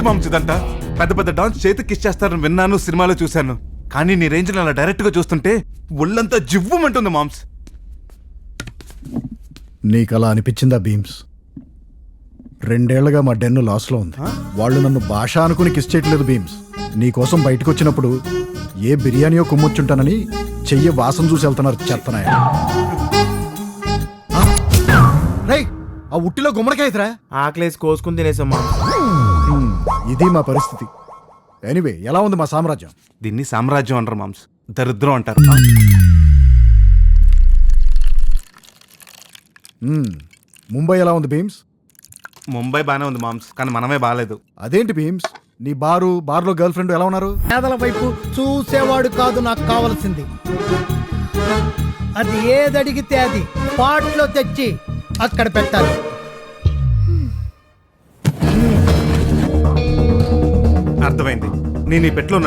ఏంటి మామ్స్ ఇదంతా? పెద్ద పెద్ద డాన్స్ చేతి కిస్ చేస్తారని విన్నాను, సినిమాలో చూశాను. కానీ నీ రేంజ్ అలా డైరెక్ట్ గా చూస్తుంటే ఒళ్ళంతా జివ్వుమంటుంది మామ్స్. నీకలా అనిపించిందా భీమ్స్? 2 ఏళ్లుగా మా డెన్ను లాస్లో ఉంది. వాళ్ళు నన్ను భాష అనుకుని కిస్ చేయట్లేదు భీమ్స్. నీకోసం బయటకు వచ్చినప్పుడు ఏ బిర్యానీయో కుమ్మొచ్చుంటానని చెయ్యి వాసన చూసి వెళ్తున్నారు చెత్తనాయ. రేయ్, ఆ ఉట్టిలో గుమ్మడికాయరా? ఆకలేసి కోసుకుని తినేసాం మామ్స్. ఇది మా పరిస్థితి. ఎనీవే, ఎలా ఉంది మా సామ్రాజ్యం? దీన్ని సామ్రాజ్యం అంటారు మామ్స్, దరిద్రం అంటారు. ముంబై ఎలా ఉంది భీమ్స్? ముంబై బానే ఉంది మామ్స్, కానీ మనమే బాలేదు. అదేంటి భీమ్స్, నీ బార్లో గర్ల్ ఫ్రెండ్ ఎలా ఉన్నారు? పేదల వైపు చూసేవాడు కాదు నాకు కావాల్సింది. అది ఏదడిగితే అది పాట్లో తెచ్చి అక్కడ పెట్టాలి. అర్థమైంది. నేను ఈ పెట్లో